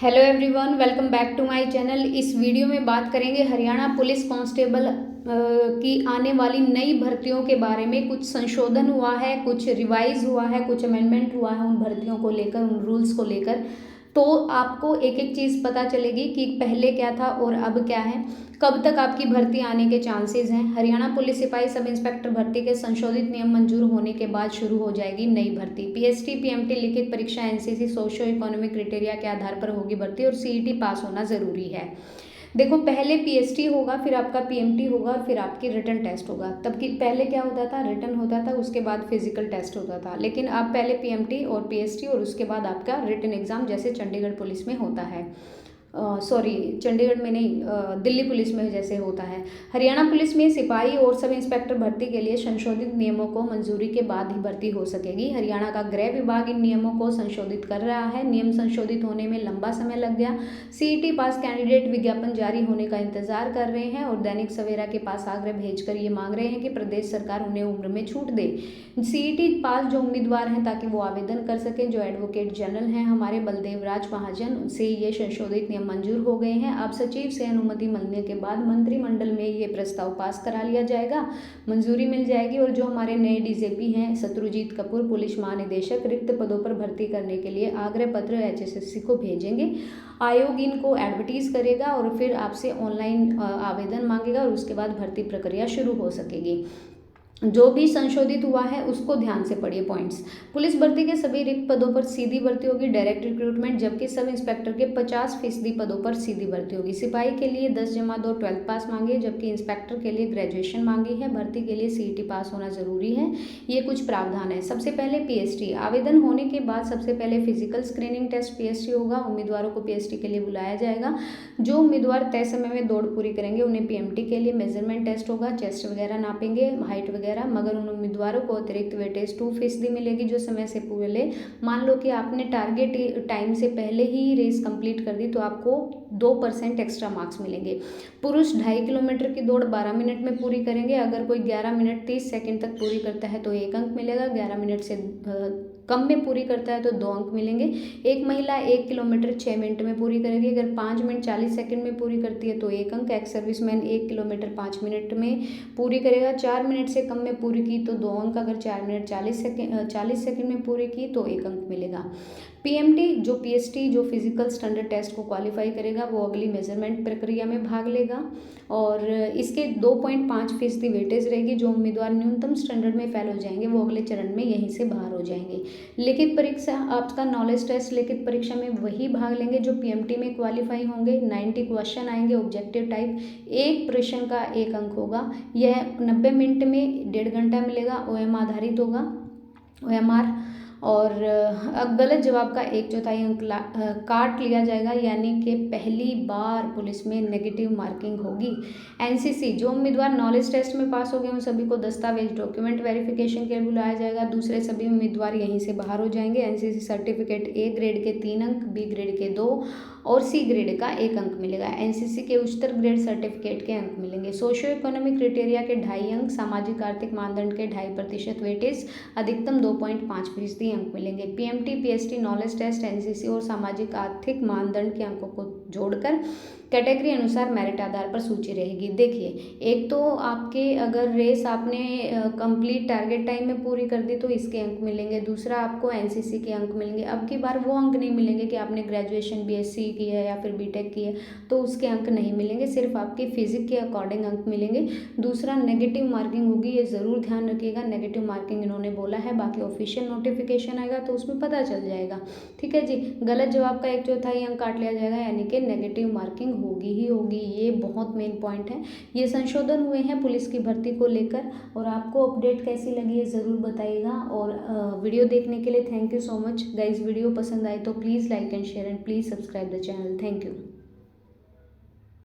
Hello everyone, welcome back to my channel. इस video में बात करेंगे हरियाणा पुलिस कांस्टेबल की आने वाली नई भर्तियों के बारे में। कुछ संशोधन हुआ है, कुछ रिवाइज हुआ है, कुछ अमेंडमेंट हुआ है उन भर्तियों को लेकर, उन रूल्स को लेकर। तो आपको एक एक चीज़ पता चलेगी कि पहले क्या था और अब क्या है, कब तक आपकी भर्ती आने के चांसेस हैं। हरियाणा पुलिस सिपाही सब इंस्पेक्टर भर्ती के संशोधित नियम मंजूर होने के बाद शुरू हो जाएगी नई भर्ती। पीएसटी पीएमटी लिखित परीक्षा एनसीसी सोशो इकोनॉमिक क्राइटेरिया के आधार पर होगी भर्ती और सीईटी पास होना ज़रूरी है। देखो, पहले पीएसटी होगा, फिर आपका पीएमटी होगा और फिर आपकी रिटन टेस्ट होगा। तब की पहले क्या होता था, रिटन होता था, उसके बाद फिजिकल टेस्ट होता था। लेकिन अब पहले पीएमटी और पीएसटी और उसके बाद आपका रिटन एग्जाम, जैसे चंडीगढ़ पुलिस में होता है। सॉरी, चंडीगढ़ में नहीं, दिल्ली पुलिस में जैसे होता है। हरियाणा पुलिस में सिपाही और सब इंस्पेक्टर भर्ती के लिए संशोधित नियमों को मंजूरी के बाद ही भर्ती हो सकेगी। हरियाणा का गृह विभाग इन नियमों को संशोधित कर रहा है। नियम संशोधित होने में लंबा समय लग गया। सीईटी पास कैंडिडेट विज्ञापन जारी होने का इंतजार कर रहे हैं और दैनिक सवेरा के पास आग्रह भेजकर ये मांग रहे हैं कि प्रदेश सरकार उन्हें उम्र में छूट दे। सीईटी पास जो उम्मीदवार हैं, ताकि वो आवेदन कर सकें, जो एडवोकेट जनरल हैं हमारे बलदेव राज महाजन, से ये संशोधित नियम मंजूर हो गए हैं। अब सचिव से अनुमति मिलने के बाद मंत्रिमंडल में ये प्रस्ताव पास करा लिया जाएगा, मंजूरी मिल जाएगी। और जो हमारे नए डीजीपी हैं शत्रुजीत कपूर, पुलिस महानिदेशक, रिक्त पदों पर भर्ती करने के लिए आग्रह पत्र एचएसएससी को भेजेंगे। आयोग इनको एडवर्टीज करेगा और फिर आपसे ऑनलाइन आवेदन मांगेगा और उसके बाद भर्ती प्रक्रिया शुरू हो सकेगी। जो भी संशोधित हुआ है उसको ध्यान से पढ़िए पॉइंट्स। पुलिस भर्ती के सभी रिक्त पदों पर सीधी भर्ती होगी, डायरेक्ट रिक्रूटमेंट, जबकि सब इंस्पेक्टर के 50% पदों पर सीधी भर्ती होगी। सिपाही के लिए 10+2 12th पास मांगी है, जबकि इंस्पेक्टर के लिए ग्रेजुएशन मांगी है। भर्ती के लिए सीईटी पास होना जरूरी है। ये कुछ प्रावधान है। सबसे पहले पीएसटी आवेदन होने के बाद सबसे पहले फिजिकल स्क्रीनिंग टेस्ट पीएसटी होगा। उम्मीदवारों को पीएसटी के लिए बुलाया जाएगा। जो उम्मीदवार तय समय में दौड़ पूरी करेंगे उन्हें पीएमटी के लिए मेजरमेंट टेस्ट होगा, चेस्ट वगैरह नापेंगे, हाइट वगैरह। मगर उन उम्मीदवारों को अतिरिक्त वेटेज 2% मिलेगी जो समय से पहले। मान लो कि आपने टारगेट टाइम से पहले ही रेस कंप्लीट कर दी तो आपको 2% एक्स्ट्रा मार्क्स मिलेंगे। पुरुष 2.5 किलोमीटर की दौड़ 12 मिनट में पूरी करेंगे। अगर कोई 11 मिनट 30 सेकंड तक पूरी करता है तो 1 अंक मिलेगा। 11 मिनट से कम में पूरी करता है तो 2 अंक मिलेंगे। एक महिला 1 किलोमीटर 6 मिनट में पूरी करेगी। अगर 5 मिनट 40 सेकंड में पूरी करती है तो 1 अंक। एक्स सर्विसमैन 1 किलोमीटर 5 मिनट में पूरी करेगा। 4 मिनट से कम में पूरी की तो 2 अंक। अगर 4 मिनट 40 सेकंड में पूरी की तो 1 अंक मिलेगा। पीएमटी जो पीएसटी जो फिजिकल स्टैंडर्ड टेस्ट को क्वालिफाई करेगा वो अगली मेजरमेंट प्रक्रिया में भाग लेगा और इसके 2.5% वेटेज रहेगी। जो उम्मीदवार न्यूनतम स्टैंडर्ड में फेल हो जाएंगे वो अगले चरण में यहीं से बाहर हो जाएंगे। लिखित परीक्षा, आपका नॉलेज टेस्ट लिखित परीक्षा में वही भाग लेंगे जो पीएमटी में क्वालिफाई होंगे। 90 क्वेश्चन आएंगे ऑब्जेक्टिव टाइप। एक प्रश्न का 1 अंक होगा। यह 90 मिनट में 1.5 घंटा मिलेगा। ओएम आधारित होगा, ओएमआर। और गलत जवाब का 1/4 अंक काट लिया जाएगा, यानी कि पहली बार पुलिस में नेगेटिव मार्किंग होगी। एनसीसी जो उम्मीदवार नॉलेज टेस्ट में पास हो गए उन सभी को दस्तावेज डॉक्यूमेंट वेरिफिकेशन के लिए बुलाया जाएगा। दूसरे सभी उम्मीदवार यहीं से बाहर हो जाएंगे। एनसीसी सर्टिफिकेट ए ग्रेड के 3 अंक, बी ग्रेड के 2 और सी ग्रेड का 1 अंक मिलेगा। एनसीसी के उच्चतर ग्रेड सर्टिफिकेट के अंक मिलेंगे। सोशियो इकोनॉमिक क्राइटेरिया के 2.5 अंक, सामाजिक आर्थिक मानदंड के 2.5% वेटेज, अधिकतम 2.5% अंक मिलेंगे। PMT PST knowledge test NCC और सामाजिक आर्थिक मानदंड के अंकों को जोड़कर कैटेगरी अनुसार मेरिट आधार पर सूची रहेगी। देखिए, एक तो आपके अगर रेस आपने कंप्लीट टारगेट टाइम में पूरी कर दी तो इसके अंक मिलेंगे। दूसरा, आपको एनसीसी के अंक मिलेंगे। अब की बार वो अंक नहीं मिलेंगे कि आपने ग्रेजुएशन बीएससी की है या फिर बीटेक की है तो उसके अंक नहीं मिलेंगे। सिर्फ आपके फिजिक के अकॉर्डिंग अंक मिलेंगे। दूसरा, नेगेटिव मार्किंग होगी, ये ज़रूर ध्यान रखिएगा। नेगेटिव मार्किंग इन्होंने बोला है, बाकी ऑफिशियल नोटिफिकेशन आएगा तो उसमें पता चल जाएगा। ठीक है जी। गलत जवाब का 1/4 अंक काट लिया जाएगा, यानी कि नेगेटिव मार्किंग होगी ही होगी। ये बहुत मेन पॉइंट है। ये संशोधन हुए हैं पुलिस की भर्ती को लेकर। और आपको अपडेट कैसी लगी है ज़रूर बताइएगा। और वीडियो देखने के लिए thank you so much guys. Video पसंद आए तो please like and share and please subscribe the channel. Thank you.